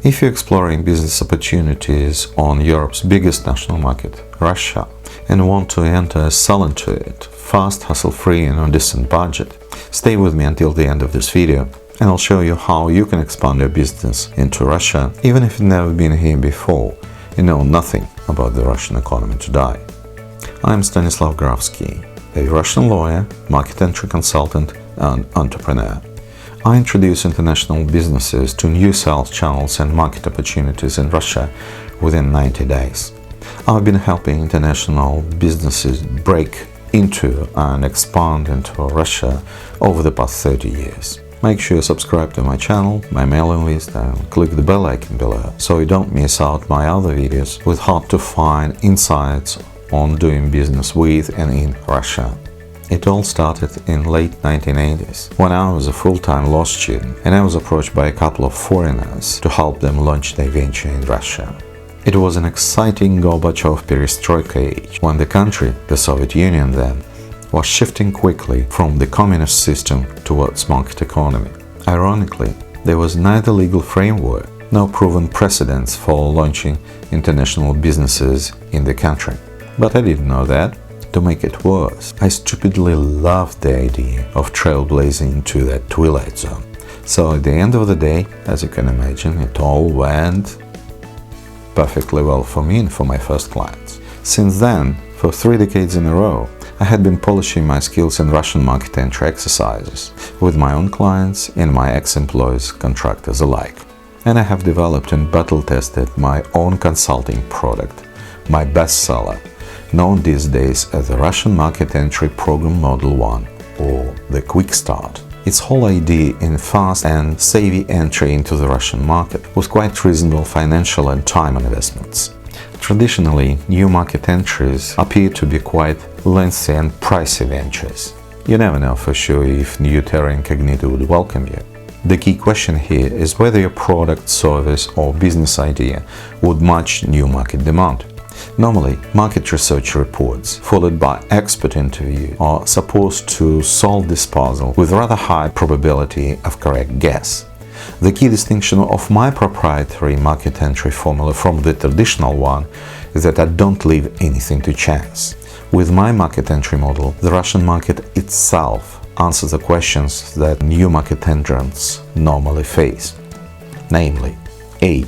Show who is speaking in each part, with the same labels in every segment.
Speaker 1: If you're exploring business opportunities on Europe's biggest national market, Russia, and want to enter a sell into it, fast, hassle-free and on a decent budget, stay with me until the end of this video and I'll show you how you can expand your business into Russia even if you've never been here before and know nothing about the Russian economy today. I'm Stanislav Grafski, a Russian lawyer, market entry consultant and entrepreneur. I introduce international businesses to new sales channels and market opportunities in Russia within 90 days. I've been helping international businesses break into and expand into Russia over the past 30 years. Make sure you subscribe to my channel, my mailing list, and click the bell icon below so you don't miss out my other videos with hard-to-find insights on doing business with and in Russia. It all started in late 1980s, when I was a full-time law student and I was approached by a couple of foreigners to help them launch their venture in Russia. It was an exciting Gorbachev perestroika age, when the country, the Soviet Union then, was shifting quickly from the communist system towards market economy. Ironically, there was neither legal framework nor proven precedents for launching international businesses in the country. But I didn't know that. To make it worse, I stupidly loved the idea of trailblazing into that twilight zone. So at the end of the day, as you can imagine, it all went perfectly well for me and for my first clients. Since then, for 3 decades in a row, I had been polishing my skills in Russian market entry exercises with my own clients and my ex-employees, contractors alike. And I have developed and battle-tested my own consulting product, my bestseller, known these days as the Russian Market Entry Program Model 1, or the Quick Start. Its whole idea in fast and savvy entry into the Russian market with quite reasonable financial and time investments. Traditionally, new market entries appear to be quite lengthy and pricey ventures. You never know for sure if new terra incognita would welcome you. The key question here is whether your product, service or business idea would match new market demand. Normally, market research reports, followed by expert interview, are supposed to solve this puzzle with rather high probability of correct guess. The key distinction of my proprietary market entry formula from the traditional one is that I don't leave anything to chance. With my market entry model, the Russian market itself answers the questions that new market entrants normally face. Namely, A.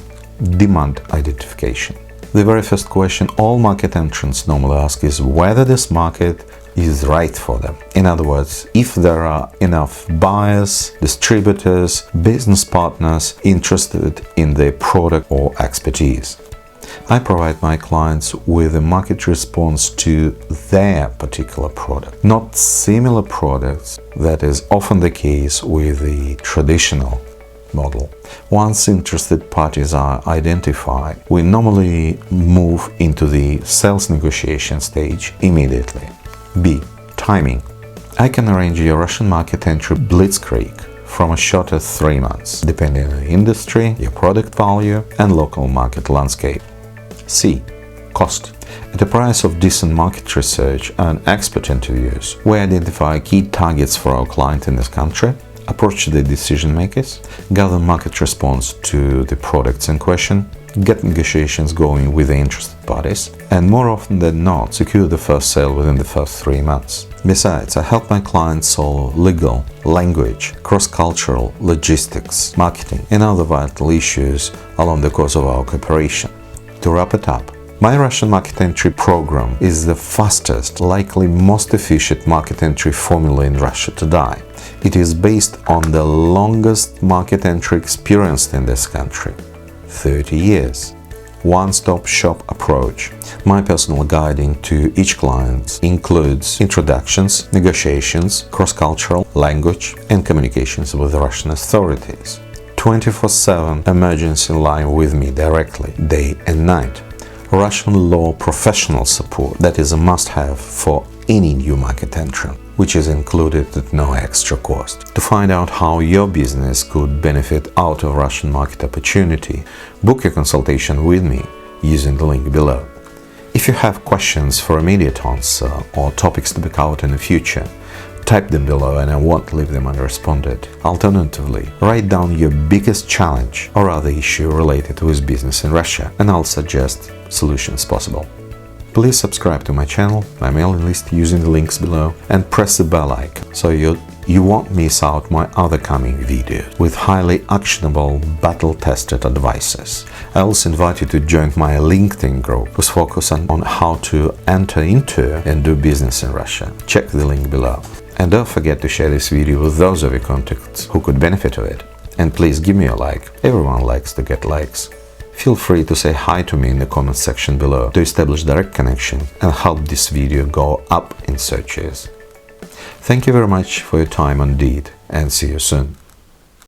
Speaker 1: Demand identification. The very first question all market entrants normally ask is whether this market is right for them. In other words, if there are enough buyers, distributors, business partners interested in their product or expertise. I provide my clients with a market response to their particular product, not similar products. That is often the case with the traditional model. Once interested parties are identified, we normally move into the sales negotiation stage immediately. B. Timing. I can arrange your Russian market entry blitzkrieg from a short as 3 months, depending on the industry, your product value and local market landscape. C. Cost. At a price of decent market research and expert interviews, we identify key targets for our client in this country, approach the decision makers, gather market response to the products in question, get negotiations going with the interested parties, and more often than not, secure the first sale within the first 3 months. Besides, I help my clients solve legal, language, cross-cultural, logistics, marketing, and other vital issues along the course of our cooperation. To wrap it up, my Russian market entry program is the fastest, likely most efficient market entry formula in Russia today. It is based on the longest market entry experienced in this country, 30 years. One-stop shop approach. My personal guiding to each client includes introductions, negotiations, cross-cultural, language and communications with the Russian authorities. 24/7 emergency line with me directly, day and night. Russian law professional support that is a must-have for any new market entrant, which is included at no extra cost. To find out how your business could benefit out of Russian market opportunity, book a consultation with me using the link below. If you have questions for immediate answer or topics to be covered in the future, type them below and I won't leave them unresponded. Alternatively, write down your biggest challenge or other issue related with business in Russia and I'll suggest solutions possible. Please subscribe to my channel, my mailing list using the links below, and press the bell icon so you won't miss out my other coming videos with highly actionable, battle-tested advices. I also invite you to join my LinkedIn group with focus on how to enter into and do business in Russia. Check the link below. And don't forget to share this video with those of your contacts who could benefit of it. And please give me a like. Everyone likes to get likes. Feel free to say hi to me in the comment section below to establish direct connection and help this video go up in searches. Thank you very much for your time and deed, and see you soon.